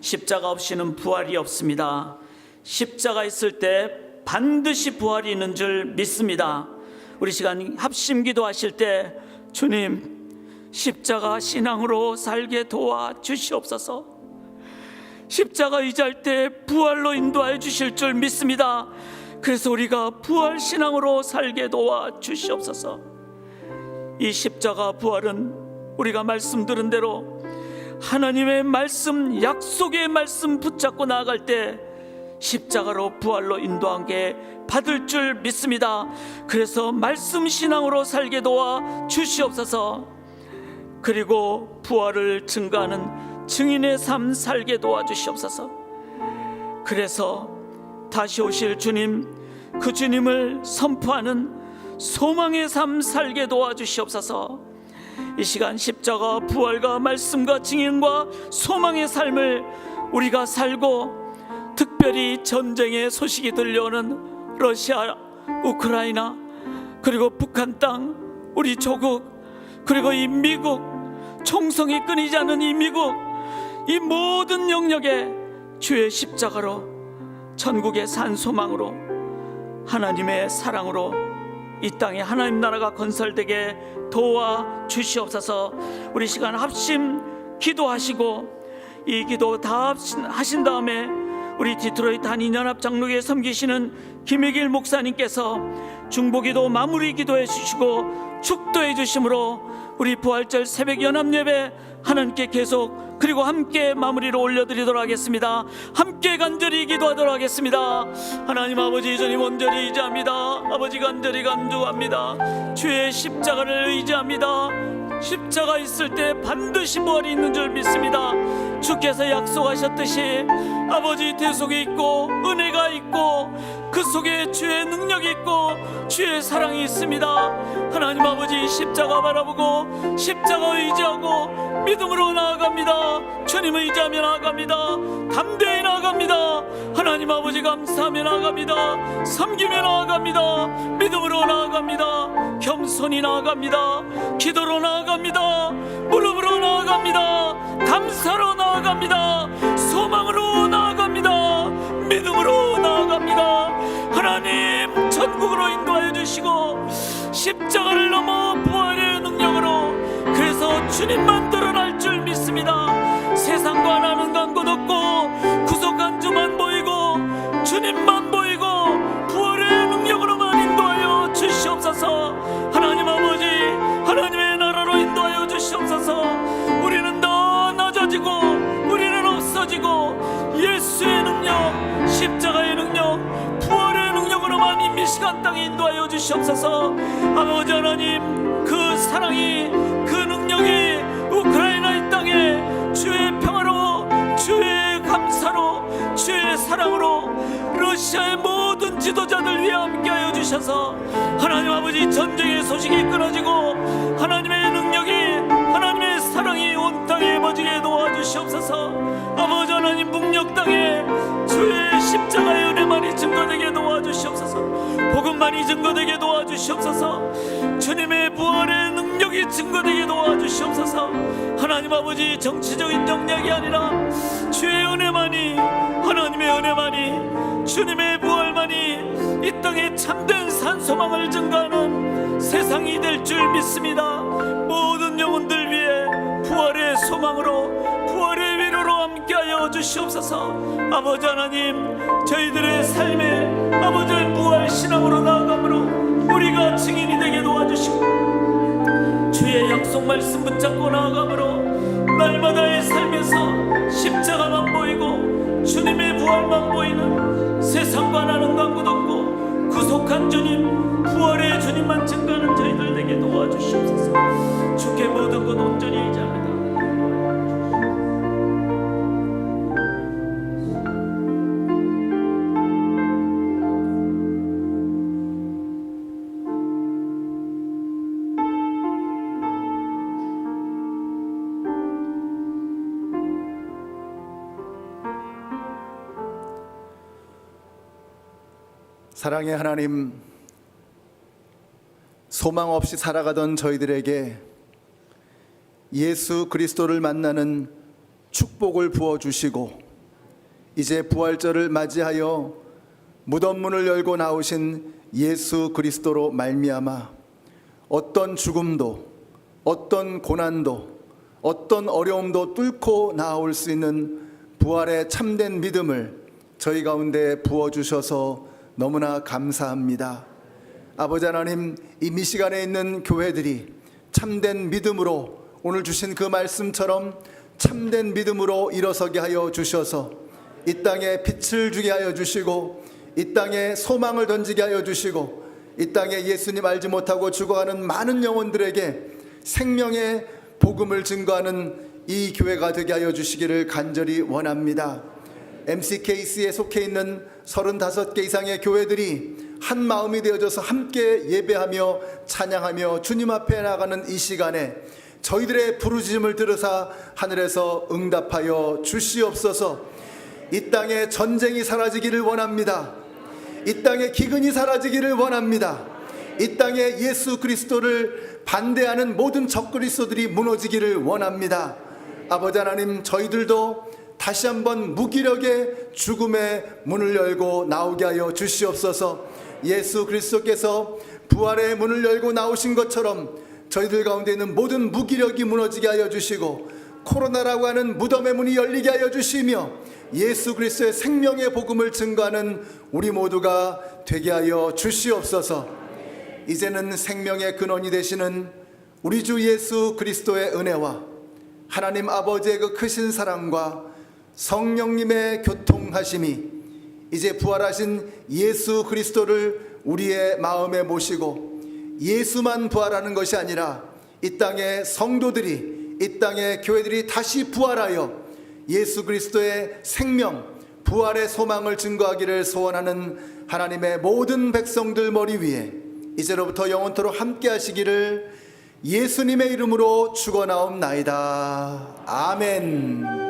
십자가 없이는 부활이 없습니다. 십자가 있을 때 반드시 부활이 있는 줄 믿습니다. 우리 시간 합심 기도하실 때 주님, 십자가 신앙으로 살게 도와 주시옵소서. 십자가 의지할 때 부활로 인도하여 주실 줄 믿습니다. 그래서 우리가 부활 신앙으로 살게 도와 주시옵소서. 이 십자가 부활은 우리가 말씀 들은 대로 하나님의 말씀, 약속의 말씀 붙잡고 나아갈 때 십자가로 부활로 인도하게 받을 줄 믿습니다. 그래서 말씀 신앙으로 살게 도와 주시옵소서. 그리고 부활을 증거하는 증인의 삶 살게 도와주시옵소서. 그래서 다시 오실 주님, 그 주님을 선포하는 소망의 삶 살게 도와주시옵소서. 이 시간 십자가 부활과 말씀과 증인과 소망의 삶을 우리가 살고, 특별히 전쟁의 소식이 들려오는 러시아, 우크라이나, 그리고 북한 땅, 우리 조국, 그리고 이 미국, 총성이 끊이지 않는 이 미국, 이 모든 영역에 주의 십자가로, 전국의 산소망으로, 하나님의 사랑으로 이 땅에 하나님 나라가 건설되게 도와 주시옵소서. 우리 시간 합심 기도하시고, 이 기도 다 하신 다음에 우리 디트로이트 한인연합 장로교회 섬기시는 김혜길 목사님께서 중보기도 마무리 기도해 주시고 축도해 주심으로 우리 부활절 새벽 연합예배 하나님께 계속 그리고 함께 마무리로 올려드리도록 하겠습니다. 함께 간절히 기도하도록 하겠습니다. 하나님 아버지, 주님 온전히 의지합니다. 아버지 간절히 간구합니다. 주의 십자가를 의지합니다. 십자가 있을 때 반드시 부활이 있는 줄 믿습니다. 주께서 약속하셨듯이 아버지 대속이 있고 은혜가 있고 그 속에 주의 능력이 있고 주의 사랑이 있습니다. 하나님 아버지, 십자가 바라보고 십자가 의지하고 믿음으로 나아갑니다. 주님 의지하며 나아갑니다. 담대히 나아갑니다. 하나님 아버지 감사하며 나아갑니다. 섬기며 나아갑니다. 믿음으로 나아갑니다. 겸손히 나아갑니다. 기도로 나아갑니다. 무릎으로 나아갑니다. 감사로 나아갑니다. 소망으로 나아갑니다. 믿음으로 나아갑니다. 하나님 전국으로 인도하여 주시고 십자가를 넘어 부활의 능력으로, 그래서 주님만 드러날 줄 믿습니다. 세상과 나는 간 곳 없고 구속한 주만 보이고 주님만 보이고 부활의 능력으로만 인도하여 주시옵소서. 하나님 아버지, 하나님의 나라로 인도하여 주시옵소서. 우리는 더 낮아지고 우리는 없어지고 예수의 능력, 십자가의 능력, 부활의 능력으로만 이 미시간 땅에 인도하여 주시옵소서. 아버지 하나님, 그 사랑이, 그 능력이 우크라이나 이 땅에 주의 평화로, 주의 감사로, 주의 사랑으로 러시아의 모든 지도자들 위해 함께하여 주셔서 하나님 아버지, 전쟁의 소식이 끊어지고 하나님의 능력이, 하나님의 사랑이 온 땅에 퍼지게 도와주시옵소서. 아버지 하나님, 북녘 땅에 주의 십자가의 은혜만이 증거되게 도와주시옵소서. 복음만이 증거되게 도와주시옵소서. 주님의 부활의 능력이 증거되게 도와주시옵소서. 하나님 아버지, 정치적인 정략이 아니라 주의 은혜만이, 하나님의 은혜만이, 주님의 부활만이 이 땅에 참된 산소망을 증거하는 세상이 될 줄 믿습니다. 모든 영혼들 위해 부활의 소망으로, 부활의 위로로 함께하여 주시옵소서. 아버지 하나님, 저희들의 삶에 아버지 부활 신앙으로 나아감으로 우리가 증인이 되게 도와주시고, 주의 약속 말씀 붙잡고 나아감으로 날마다의 삶에서 십자가만 보이고 주님의 부활만 보이는, 세상과 나는 관계 없고 구속한 주님, 부활의 주님만 증거하는 저희들 되게 도와주시옵소서. 주께 모든 것 온전히 의지합니다. 사랑의 하나님, 소망 없이 살아가던 저희들에게 예수 그리스도를 만나는 축복을 부어주시고 이제 부활절을 맞이하여 무덤 문을 열고 나오신 예수 그리스도로 말미암아 어떤 죽음도, 어떤 고난도, 어떤 어려움도 뚫고 나올 수 있는 부활의 참된 믿음을 저희 가운데 부어주셔서 너무나 감사합니다. 아버지 하나님, 이 미시간에 있는 교회들이 참된 믿음으로 오늘 주신 그 말씀처럼 참된 믿음으로 일어서게 하여 주셔서 이 땅에 빛을 주게 하여 주시고 이 땅에 소망을 던지게 하여 주시고 이 땅에 예수님 알지 못하고 죽어가는 많은 영혼들에게 생명의 복음을 증거하는 이 교회가 되게 하여 주시기를 간절히 원합니다. MCKC에 속해 있는 35개 이상의 교회들이 한 마음이 되어져서 함께 예배하며 찬양하며 주님 앞에 나가는 이 시간에 저희들의 부르짖음을 들으사 하늘에서 응답하여 주시옵소서. 이 땅에 전쟁이 사라지기를 원합니다. 이 땅에 기근이 사라지기를 원합니다. 이 땅에 예수 그리스도를 반대하는 모든 적그리스도들이 무너지기를 원합니다. 아버지 하나님, 저희들도 다시 한번 무기력의 죽음의 문을 열고 나오게 하여 주시옵소서. 예수 그리스도께서 부활의 문을 열고 나오신 것처럼 저희들 가운데 있는 모든 무기력이 무너지게 하여 주시고 코로나라고 하는 무덤의 문이 열리게 하여 주시며 예수 그리스도의 생명의 복음을 증거하는 우리 모두가 되게 하여 주시옵소서. 이제는 생명의 근원이 되시는 우리 주 예수 그리스도의 은혜와 하나님 아버지의 그 크신 사랑과 성령님의 교통하심이 이제 부활하신 예수 그리스도를 우리의 마음에 모시고 예수만 부활하는 것이 아니라 이 땅의 성도들이, 이 땅의 교회들이 다시 부활하여 예수 그리스도의 생명, 부활의 소망을 증거하기를 소원하는 하나님의 모든 백성들 머리 위에 이제로부터 영원토록 함께 하시기를 예수님의 이름으로 축원하옵나이다. 아멘.